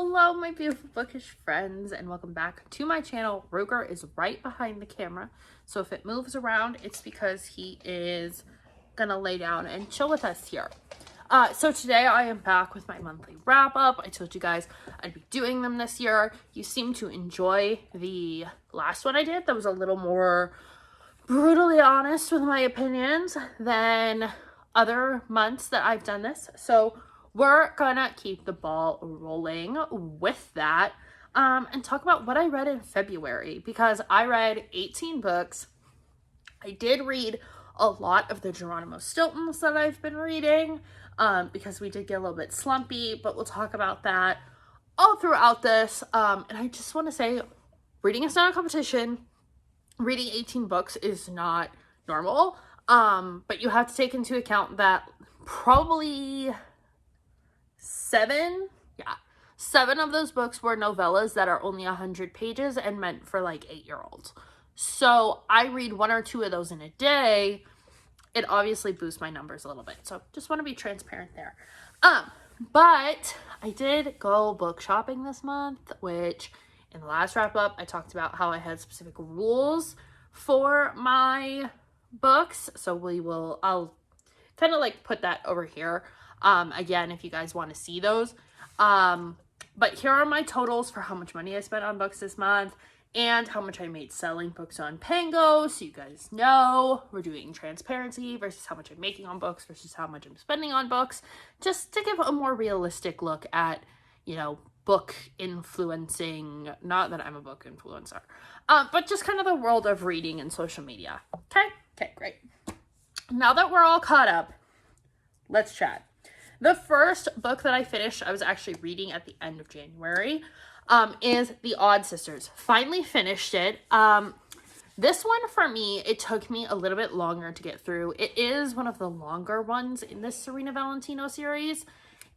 Hello, my beautiful bookish friends, and welcome back to my channel. Ruger is right behind the camera, so if it moves around, it's because he is gonna lay down and chill with us here. So today I am back with my monthly wrap-up. I told you guys I'd be doing them this year. You seem to enjoy the last one I did. That was a little more brutally honest with my opinions than other months that I've done this. So we're gonna keep the ball rolling with that and talk about what I read in February, because I read 18 books. I did read a lot of the Geronimo Stiltons that I've been reading because we did get a little bit slumpy, but we'll talk about that all throughout this. And I just want to say, reading is not a competition. Reading 18 books is not normal, but you have to take into account that probably seven of those books were novellas that are only 100 pages and meant for like 8-year-olds. So I read 1 or 2 of those in a day. It obviously boosts my numbers a little bit. So just want to be transparent there. But I did go book shopping this month, which in the last wrap up, I talked about how I had specific rules for my books. So I'll kind of like put that over here. Again, if you guys want to see those. But here are my totals for how much money I spent on books this month and how much I made selling books on Pango. So you guys know we're doing transparency versus how much I'm making on books versus how much I'm spending on books, just to give a more realistic look at, you know, book influencing, not that I'm a book influencer, but just kind of the world of reading and social media. Okay, great. Now that we're all caught up, let's chat. The first book that I finished, I was actually reading at the end of January, is The Odd Sisters. Finally finished it. This one for me, it took me a little bit longer to get through. It is one of the longer ones in this Serena Valentino series.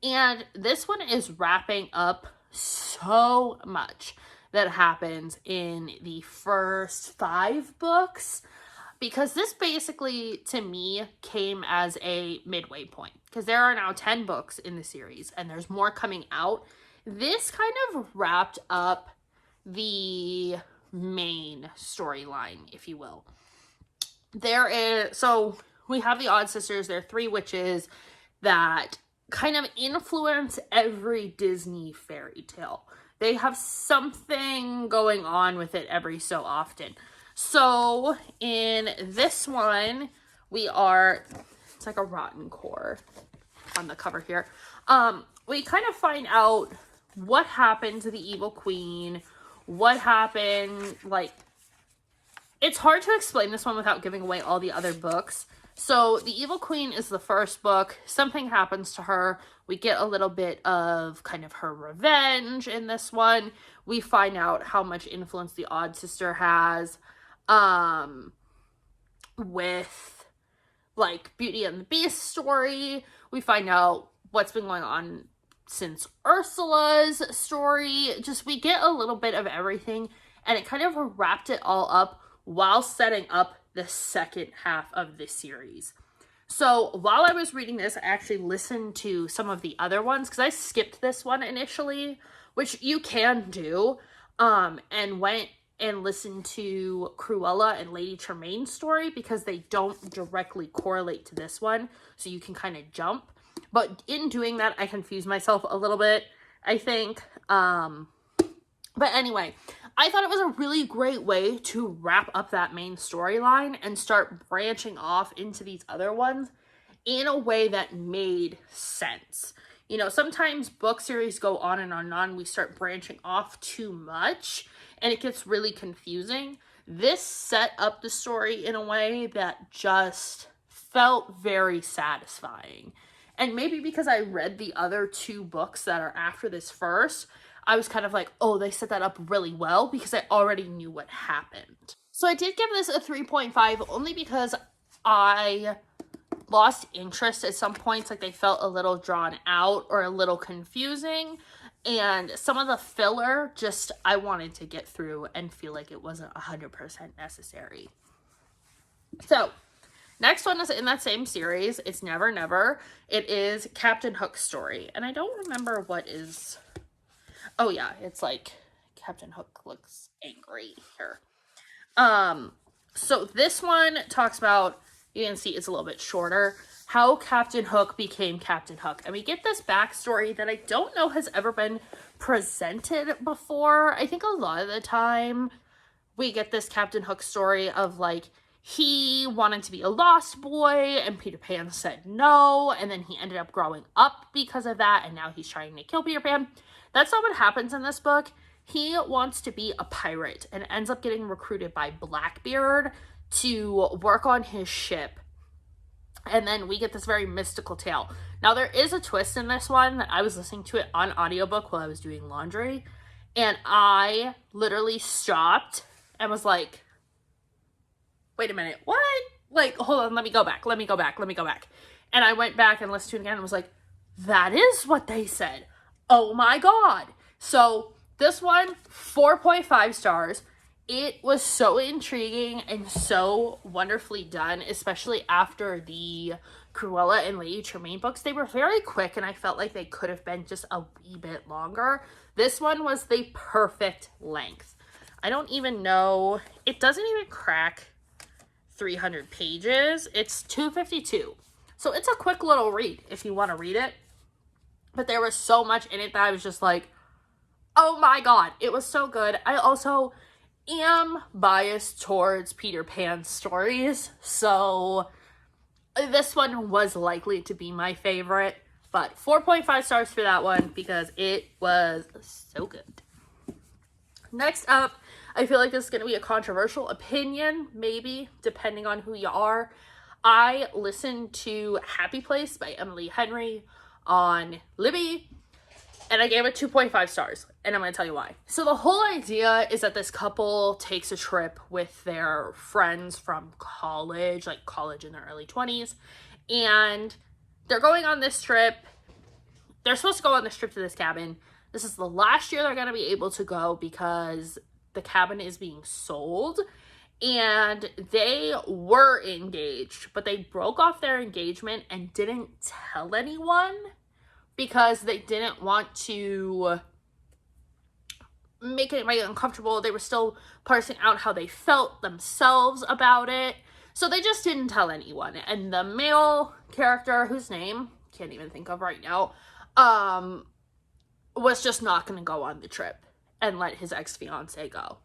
And this one is wrapping up so much that happens in the first 5 books. Because this basically, to me, came as a midway point. Because there are now 10 books in the series, and there's more coming out. This kind of wrapped up the main storyline, if you will. So we have the Odd Sisters. They're 3 witches that kind of influence every Disney fairy tale. They have something going on with it every so often. So in this one, it's like a rotten core on the cover here. We kind of find out what happened to the evil queen, what happened, like, it's hard to explain this one without giving away all the other books. So the evil queen is the first book. Something happens to her. We get a little bit of kind of her revenge in this one. We find out how much influence the Odd Sister has with like Beauty and the Beast story. We find out what's been going on since Ursula's story. Just, we get a little bit of everything, and it kind of wrapped it all up while setting up the second half of this series. So while I was reading this, I actually listened to some of the other ones, because I skipped this one initially, which you can do, and went and listen to Cruella and Lady Tremaine's story, because they don't directly correlate to this one, so you can kind of jump. But in doing that, I confused myself a little bit, I think. But anyway, I thought it was a really great way to wrap up that main storyline and start branching off into these other ones in a way that made sense. You know, sometimes book series go on and on and on. We start branching off too much, and it gets really confusing. This set up the story in a way that just felt very satisfying. And maybe because I read the other 2 books that are after this first, I was kind of like, oh, they set that up really well, because I already knew what happened. So I did give this a 3.5 only because I lost interest at some points. Like, they felt a little drawn out or a little confusing. And some of the filler, just, I wanted to get through and feel like it wasn't 100% necessary. So next one is in that same series. It's Never Never. It is Captain Hook's story. And I don't remember what is... Oh yeah, it's like Captain Hook looks angry here. So this one talks about, you can see it's a little bit shorter, how Captain Hook became Captain Hook. And we get this backstory that I don't know has ever been presented before. I think a lot of the time we get this Captain Hook story of like, he wanted to be a lost boy and Peter Pan said no, and then he ended up growing up because of that, and now he's trying to kill Peter Pan. That's not what happens in this book. He wants to be a pirate and ends up getting recruited by Blackbeard to work on his ship. And then we get this very mystical tale. Now, there is a twist in this one. I was listening to it on audiobook while I was doing laundry, and I literally stopped and was like, wait a minute, what? Like, hold on, let me go back. And I went back and listened to it again and was like, that is what they said. Oh my God. So this one, 4.5 stars. It was so intriguing and so wonderfully done, especially after the Cruella and Lady Tremaine books. They were very quick and I felt like they could have been just a wee bit longer. This one was the perfect length. I don't even know, it doesn't even crack 300 pages. It's 252. So it's a quick little read if you want to read it. But there was so much in it that I was just like, oh my God, it was so good. I also am biased towards Peter Pan stories, so this one was likely to be my favorite, but 4.5 stars for that one because it was so good. Next up, I feel like this is going to be a controversial opinion, maybe, depending on who you are. I listened to Happy Place by Emily Henry on Libby, and I gave it 2.5 stars, and I'm going to tell you why. So the whole idea is that this couple takes a trip with their friends from college, like college in their early 20s, and they're going on this trip. They're supposed to go on this trip to this cabin. This is the last year they're going to be able to go because the cabin is being sold, and they were engaged, but they broke off their engagement and didn't tell anyone because they didn't want to make anybody uncomfortable. They were still parsing out how they felt themselves about it. So they just didn't tell anyone. And the male character, whose name can't even think of right now, was just not going to go on the trip and let his ex-fiance go.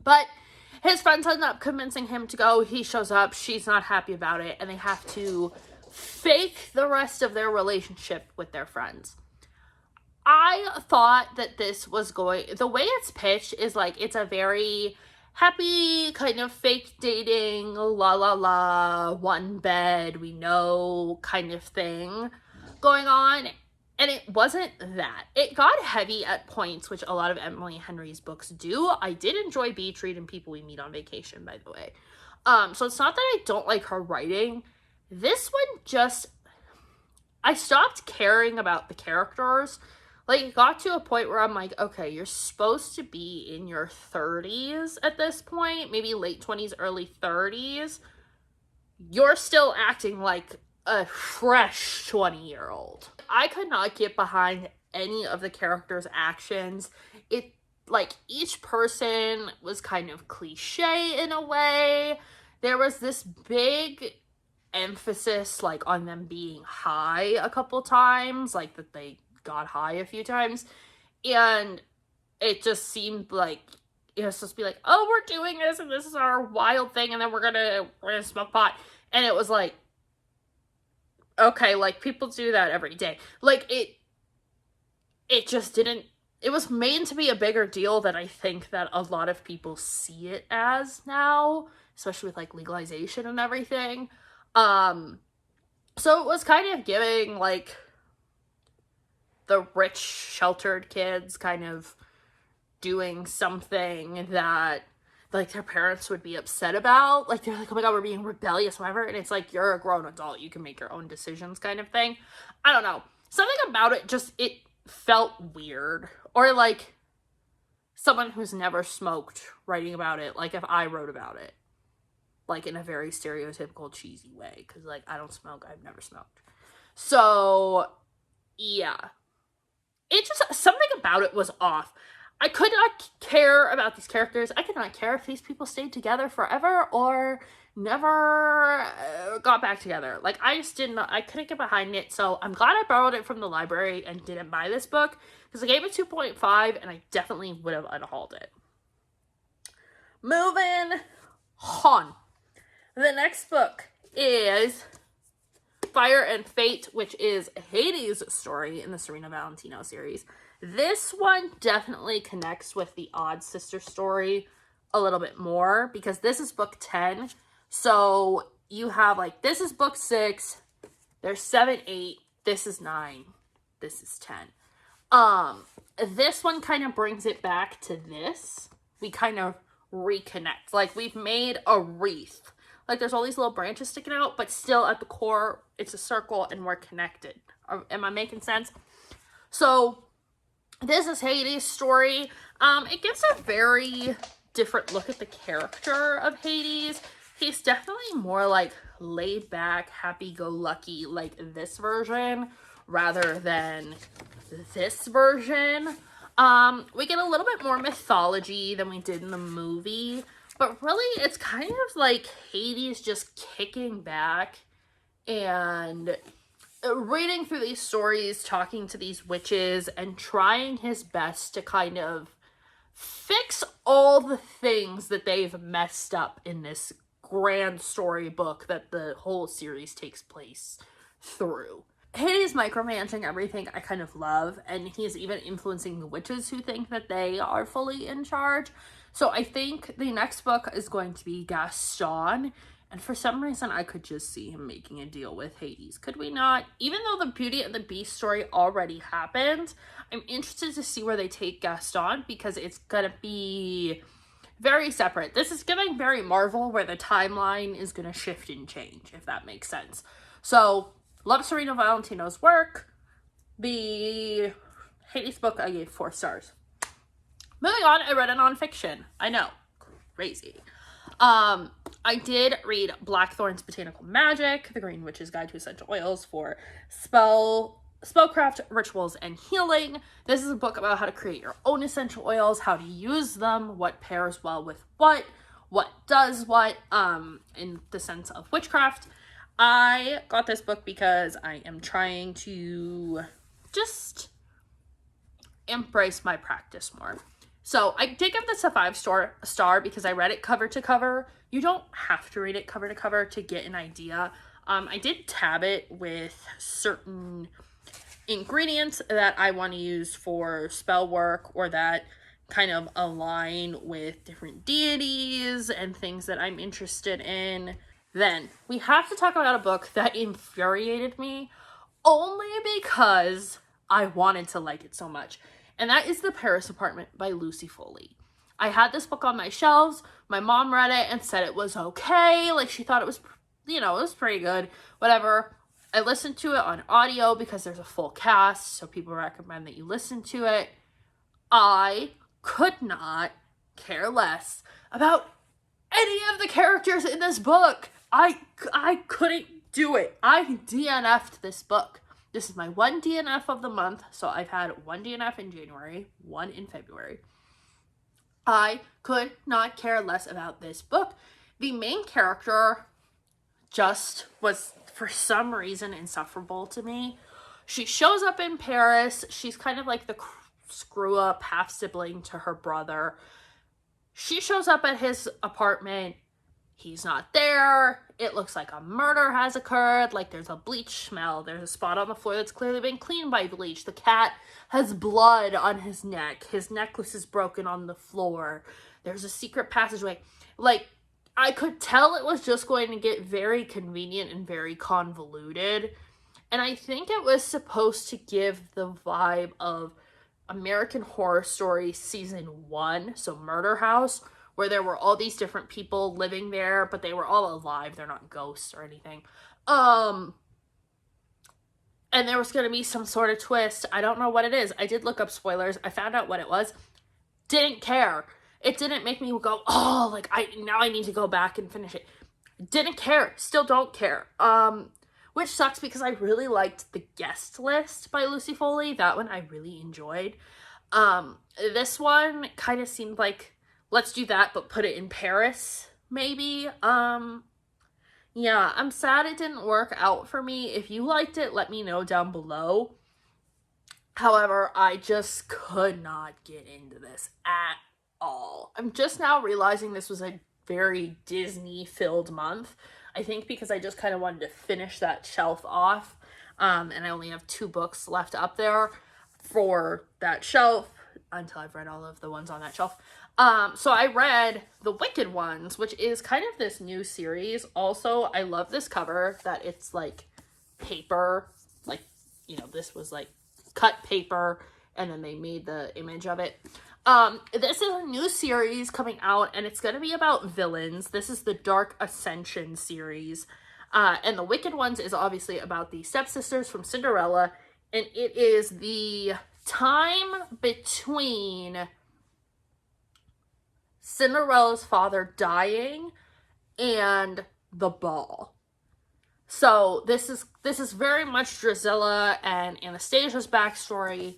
But his friends end up convincing him to go. He shows up. She's not happy about it. And they have to fake the rest of their relationship with their friends. I thought that this was going, the way it's pitched is like, it's a very happy kind of fake dating, la la la, one bed, we know kind of thing going on. And it wasn't that. It got heavy at points, which a lot of Emily Henry's books do. I did enjoy Beach Read and People We Meet on Vacation, by the way. So it's not that I don't like her writing. This one just, I stopped caring about the characters. Like, it got to a point where I'm like, okay, you're supposed to be in your 30s at this point, maybe late 20s, early 30s. You're still acting like a fresh 20-year-old. I could not get behind any of the characters' actions. It, like, each person was kind of cliche in a way. There was this big emphasis, like, on them being high a couple times, like, that they got high a few times, and it just seemed like it was supposed to be like, oh, we're doing this, and this is our wild thing, and then we're gonna smoke pot, and it was like, okay, like, people do that every day. Like, it just didn't, it was made to be a bigger deal than I think that a lot of people see it as now, especially with, like, legalization and everything. So it was kind of giving, like, the rich, sheltered kids kind of doing something that, like, their parents would be upset about. Like, they're like, oh my God, we're being rebellious, whatever. And it's like, you're a grown adult. You can make your own decisions kind of thing. I don't know. Something about it just, it felt weird. Or, like, someone who's never smoked writing about it. Like, if I wrote about it. Like, in a very stereotypical, cheesy way. Because, like, I don't smoke. I've never smoked. So, yeah. it just, something about it was off. I could not care about these characters. I could not care if these people stayed together forever or never got back together. Like, I just didn't, I couldn't get behind it. So I'm glad I borrowed it from the library and didn't buy this book, because I gave it 2.5 and I definitely would have unhauled it. Moving on. The next book is Fire and Fate, which is Hades' story in the Serena Valentino series. This one definitely connects with the Odd Sister story a little bit more, because this is book 10. So you have, like, this is book 6, there's 7, 8, this is 9, this is 10. This one kind of brings it back to this. We kind of reconnect. Like, we've made a wreath. Like, there's all these little branches sticking out, but still at the core, it's a circle and we're connected. Am I making sense? So, this is Hades' story. It gives a very different look at the character of Hades. He's definitely more, like, laid back, happy-go-lucky, like this version, rather than this version. We get a little bit more mythology than we did in the movie, but really it's kind of like Hades just kicking back and reading through these stories, talking to these witches, and trying his best to kind of fix all the things that they've messed up in this grand storybook that the whole series takes place through. Hades micromanaging everything I kind of love, and he's even influencing the witches who think that they are fully in charge. So I think the next book is going to be Gaston, and for some reason I could just see him making a deal with Hades. Could we not? Even though the Beauty and the Beast story already happened, I'm interested to see where they take Gaston, because it's gonna be very separate. This is giving very Marvel, where the timeline is gonna shift and change, if that makes sense. So, love Serena Valentino's work. The Hades book I gave 4 stars. Moving on, I read a nonfiction. I know, crazy. I did read Blackthorn's Botanical Magic, The Green Witch's Guide to Essential Oils for Spellcraft, Rituals, and Healing. This is a book about how to create your own essential oils, how to use them, what pairs well with what does what, in the sense of witchcraft. I got this book because I am trying to just embrace my practice more. So I did give this a 5-star because I read it cover to cover. You don't have to read it cover to cover to get an idea. I did tab it with certain ingredients that I want to use for spell work, or that kind of align with different deities and things that I'm interested in. Then we have to talk about a book that infuriated me only because I wanted to like it so much. And that is The Paris Apartment by Lucy Foley. I had this book on my shelves. My mom read it and said it was okay. Like, she thought it was, it was pretty good. Whatever. I listened to it on audio because there's a full cast, so people recommend that you listen to it. I could not care less about any of the characters in this book. I couldn't do it. I DNF'd this book. This is my 1 DNF of the month, so I've had 1 DNF in January, 1 in February. I could not care less about this book. The main character just was, for some reason, insufferable to me. She shows up in Paris. She's kind of like the screw-up half-sibling to her brother. She shows up at his apartment. He's not there. It looks like a murder has occurred. Like, there's a bleach smell. There's a spot on the floor that's clearly been cleaned by bleach. The cat has blood on his neck. His necklace is broken on the floor. There's a secret passageway. Like, I could tell it was just going to get very convenient and very convoluted. And I think it was supposed to give the vibe of American Horror Story Season 1, so Murder House, where there were all these different people living there, but they were all alive. They're not ghosts or anything. And there was going to be some sort of twist. I don't know what it is. I did look up spoilers. I found out what it was. Didn't care. It didn't make me go, oh, like, now I need to go back and finish it. Didn't care. Still don't care. which sucks because I really liked The Guest List by Lucy Foley. That one I really enjoyed. This one kind of seemed like, let's do that, but put it in Paris, maybe. Yeah, I'm sad it didn't work out for me. If you liked it, let me know down below. However, I just could not get into this at all. I'm just now realizing this was a very Disney-filled month. I think because I just kind of wanted to finish that shelf off. And I only have 2 books left up there for that shelf until I've read all of the ones on that shelf. So I read The Wicked Ones, which is kind of this new series. Also, I love this cover that it's like paper, like, you know, this was like cut paper and then they made the image of it. This is a new series coming out and it's going to be about villains. This is the Dark Ascension series. And The Wicked Ones is obviously about the stepsisters from Cinderella. And it is the time between Cinderella's father dying and the ball. So this is very much Drusilla and Anastasia's backstory.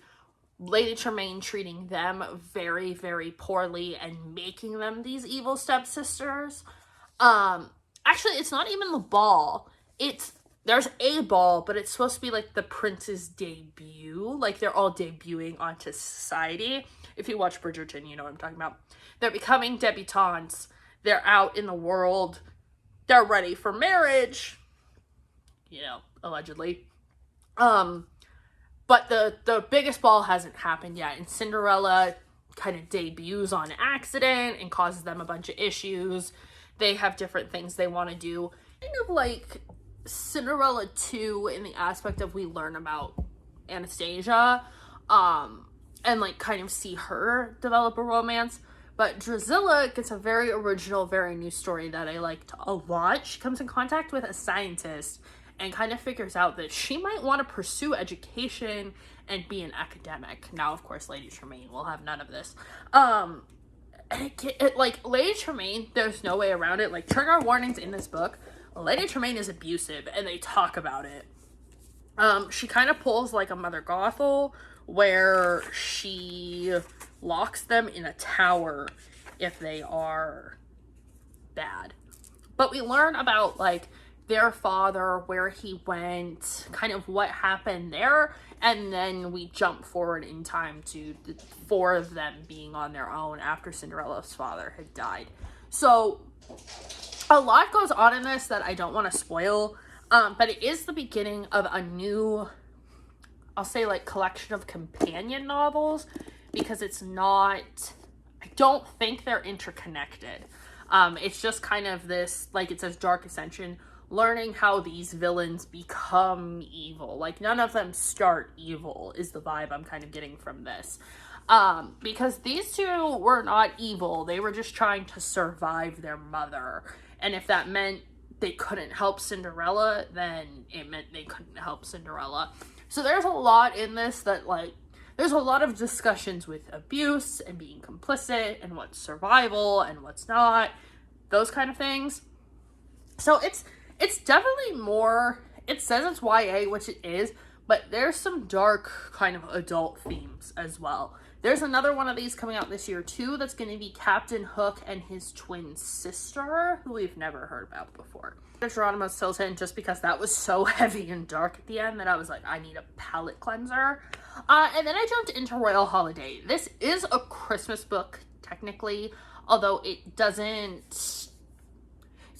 Lady Tremaine treating them very, very poorly and making them these evil stepsisters. Actually, it's not even the ball. There's a ball, but it's supposed to be like the prince's debut. Like they're all debuting onto society. If you watch Bridgerton, you know what I'm talking about. They're becoming debutantes. They're out in the world. They're ready for marriage. You know, allegedly. But the biggest ball hasn't happened yet. And Cinderella kind of debuts on accident and causes them a bunch of issues. They have different things they want to do. Kind of like Cinderella 2 in the aspect of we learn about Anastasia. And like kind of see her develop a romance. But Drusilla gets a very original, very new story that I liked a lot. She comes in contact with a scientist and kind of figures out that she might want to pursue education and be an academic. Now, of course, Lady Tremaine will have none of this. Like, Lady Tremaine, there's no way around it. Like, trigger warnings in this book. Lady Tremaine is abusive, and they talk about it. She kind of pulls, like, a Mother Gothel, where she locks them in a tower if they are bad. But we learn about, like, their father, where he went, kind of what happened there, and then we jump forward in time to the 4 of them being on their own after Cinderella's father had died. So a lot goes on in this that I don't want to spoil, but it is the beginning of a new, I'll say, like, collection of companion novels, because it's not, I don't think they're interconnected. It's just kind of this, like it says, Dark Ascension, learning how these villains become evil. Like, none of them start evil is the vibe I'm kind of getting from this. Because these 2 were not evil. They were just trying to survive their mother. And if that meant they couldn't help Cinderella, then it meant they couldn't help Cinderella. So there's a lot in this that, like, there's a lot of discussions with abuse and being complicit and what's survival and what's not. Those kind of things. So it's definitely more, it says it's YA, which it is, but there's some dark kind of adult themes as well. There's another one of these coming out this year too that's going to be Captain Hook and his twin sister, who we've never heard about before. Geronimo Stilton, just because that was so heavy and dark at the end that I was like, I need a palate cleanser. And then I jumped into Royal Holiday. This is a Christmas book, technically, although it doesn't, it's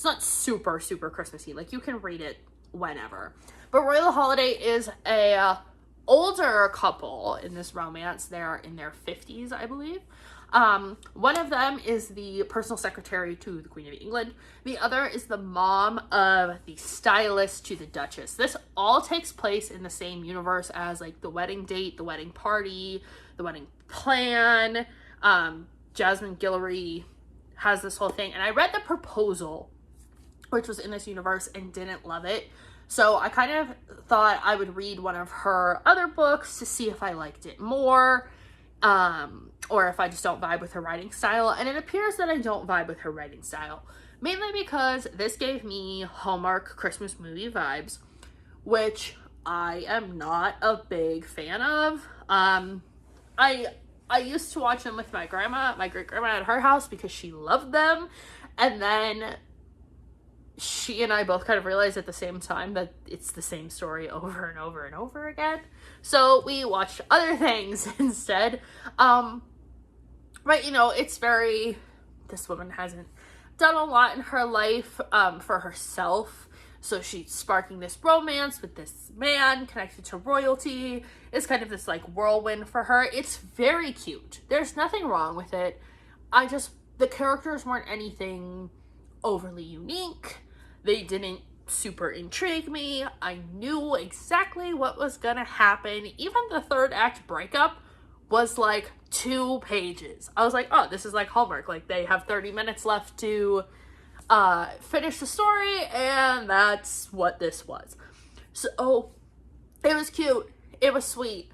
not super, super Christmassy. Like, you can read it whenever. But Royal Holiday is a older couple in this romance. They're in their 50s, I believe. One of them is the personal secretary to the Queen of England. The other is the mom of the stylist to the Duchess. This all takes place in the same universe as, like, the wedding date, the wedding party, the wedding plan. Jasmine Guillory has this whole thing. And I read the proposal, which was in this universe, and didn't love it. So I kind of thought I would read one of her other books to see if I liked it more, or if I just don't vibe with her writing style. And it appears that I don't vibe with her writing style, mainly because this gave me Hallmark Christmas movie vibes, which I am not a big fan of. I used to watch them with my grandma, my great grandma at her house, because she loved them. And then she and I both kind of realized at the same time that it's the same story over and over and over again. So we watched other things instead. But, you know, it's very, this woman hasn't done a lot in her life for herself. So she's sparking this romance with this man connected to royalty. It's kind of this like whirlwind for her. It's very cute. There's nothing wrong with it. The characters weren't anything overly unique. They didn't super intrigue me. I knew exactly what was gonna happen. Even the third act breakup was like 2 pages. I was like, oh, this is like Hallmark. Like, they have 30 minutes left to finish the story, and that's what this was. So it was cute, it was sweet.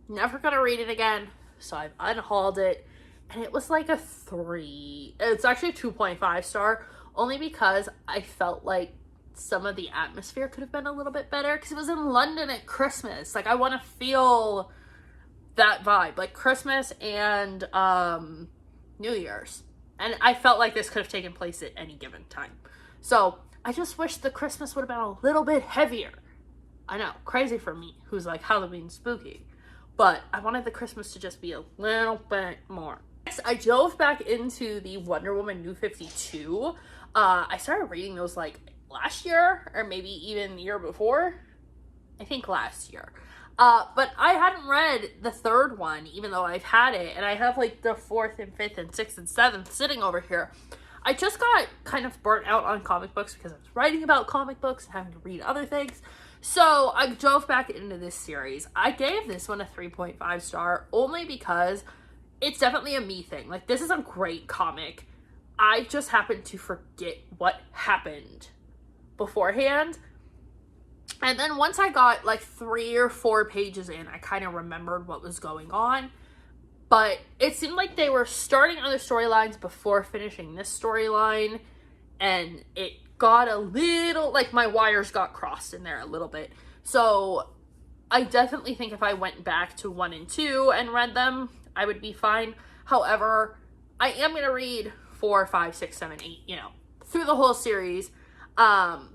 Never gonna read it again, so I've unhauled it, and it was like a 3. It's actually a 2.5 star, only because I felt like some of the atmosphere could have been a little bit better, because it was in London at Christmas. Like, I want to feel that vibe, like Christmas and New Year's. And I felt like this could have taken place at any given time. So I just wish the Christmas would have been a little bit heavier. I know, crazy for me, who's like Halloween spooky. But I wanted the Christmas to just be a little bit more. Next, I dove back into the Wonder Woman New 52. I started reading those like last year, or maybe even the year before. I think last year. But I hadn't read the third one, even though I've had it, and I have like the 4th and 5th and 6th and 7th sitting over here. I just got kind of burnt out on comic books because I was writing about comic books and having to read other things. So I dove back into this series. I gave this one a 3.5 star only because it's definitely a me thing. Like, this is a great comic. I just happened to forget what happened beforehand. And then once I got like 3 or 4 pages in, I kind of remembered what was going on. But it seemed like they were starting other storylines before finishing this storyline. And it got a little, like, my wires got crossed in there a little bit. So I definitely think if I went back to 1 and 2 and read them, I would be fine. However, I am going to read 4, 5, 6, 7, 8, you know, through the whole series. But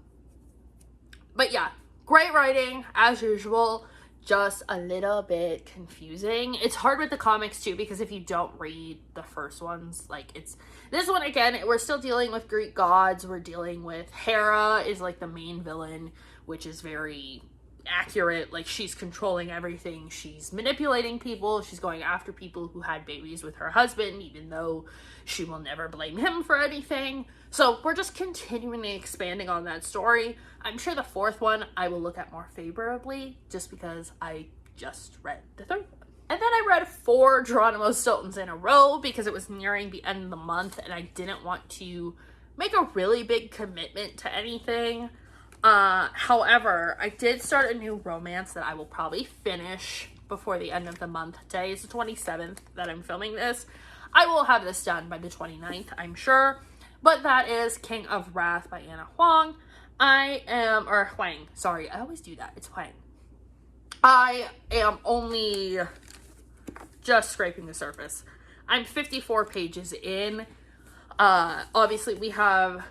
yeah, great writing, as usual, just a little bit confusing. It's hard with the comics, too, because if you don't read the first ones, like, it's... This one, again, we're still dealing with Greek gods. We're dealing with Hera is, like, the main villain, which is very accurate. Like, she's controlling everything. She's manipulating people. She's going after people who had babies with her husband, even though she will never blame him for anything. So we're just continually expanding on that story. I'm sure the 4th one I will look at more favorably just because I just read the 3rd one. And then I read 4 Geronimo Stiltons in a row because it was nearing the end of the month and I didn't want to make a really big commitment to anything. However, I did start a new romance that I will probably finish before the end of the month. Today is the 27th that I'm filming this. I will have this done by the 29th, I'm sure. But that is King of Wrath by Anna Huang. Huang, sorry, I always do that. It's Huang. I am only just scraping the surface. I'm 54 pages in. Obviously we have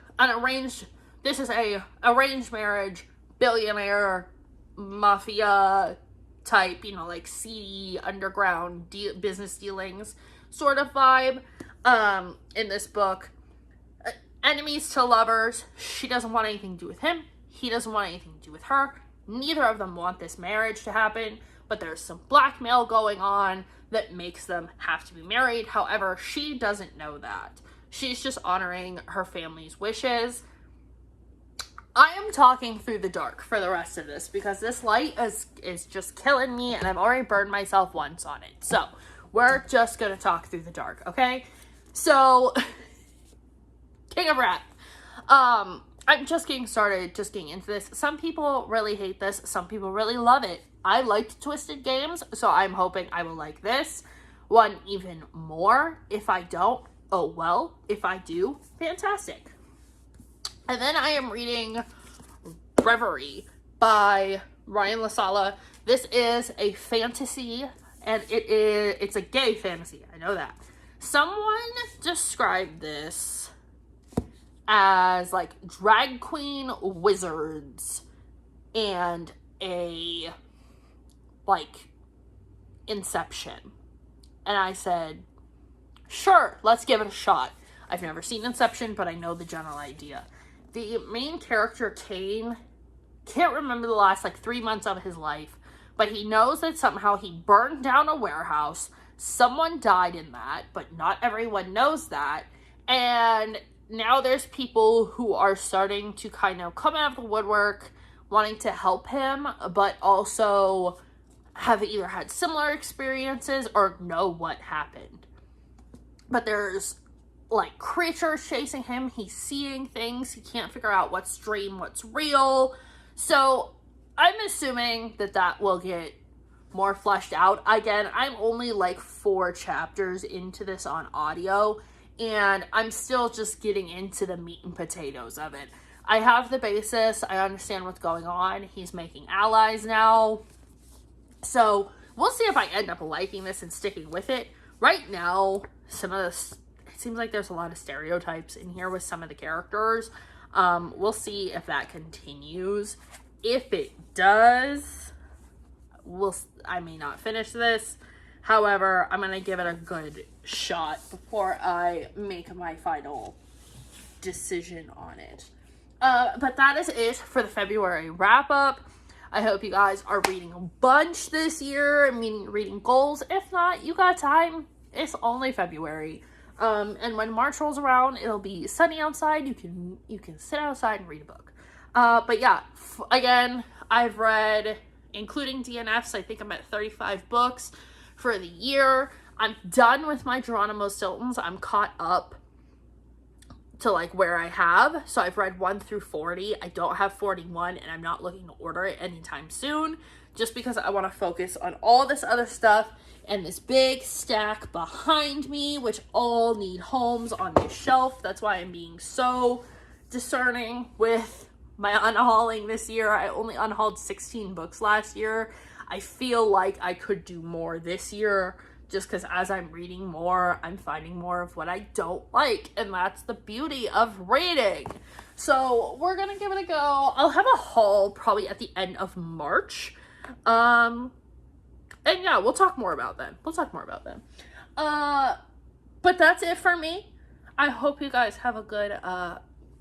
this is a arranged marriage, billionaire, mafia type, you know, like seedy underground business dealings sort of vibe, in this book. Enemies to lovers. She doesn't want anything to do with him. He doesn't want anything to do with her. Neither of them want this marriage to happen, but there's some blackmail going on that makes them have to be married. However, she doesn't know that. She's just honoring her family's wishes. I am talking through the dark for the rest of this because this light is just killing me and I've already burned myself once on it. So we're just going to talk through the dark, okay? So... King of Wrath. I'm just getting started, just getting into this. Some people really hate this. Some people really love it. I liked Twisted Games, so I'm hoping I will like this one even more. If I don't, oh well. If I do, fantastic. And then I am reading Reverie by Ryan LaSala. This is a fantasy, and it's a gay fantasy. I know that. Someone described this as like drag queen wizards and a like Inception. And I said, sure, let's give it a shot. I've never seen Inception, but I know the general idea. The main character, Kane, can't remember the last like 3 months of his life, but he knows that somehow he burned down a warehouse. Someone died in that, but not everyone knows that. And now there's people who are starting to kind of come out of the woodwork, wanting to help him, but also have either had similar experiences or know what happened. But there's like creatures chasing him. He's seeing things. He can't figure out what's dream, what's real. So I'm assuming that will get more fleshed out. Again, I'm only like 4 chapters into this on audio, and I'm still just getting into the meat and potatoes of it. I have the basis. I understand what's going on. He's making allies now. So we'll see if I end up liking this and sticking with it. Right now, it seems like there's a lot of stereotypes in here with some of the characters. We'll see if that continues. If it does, I may not finish this. However, I'm going to give it a good shot before I make my final decision on it. But that is it for the February wrap-up. I hope you guys are reading a bunch this year, meaning reading goals. If not, you got time. It's only February. And when March rolls around, it'll be sunny outside. You can sit outside and read a book. But yeah, again, I've read, including DNFs, I think I'm at 35 books for the year. I'm done with my Geronimo Stiltons. I'm caught up to like where I have. So I've read 1 through 40. I don't have 41, and I'm not looking to order it anytime soon, just because I want to focus on all this other stuff and this big stack behind me, which all need homes on this shelf. That's why I'm being so discerning with my unhauling this year. I only unhauled 16 books last year. I feel like I could do more this year, just because as I'm reading more, I'm finding more of what I don't like, and that's the beauty of reading. So we're gonna give it a go. I'll have a haul probably at the end of March. And yeah, we'll talk more about them. But that's it for me. I hope you guys have a good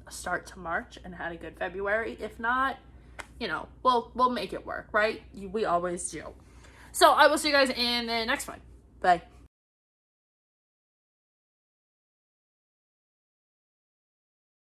start to March and had a good February. If not, we'll make it work, right? We always do. So I will see you guys in the next one. Bye.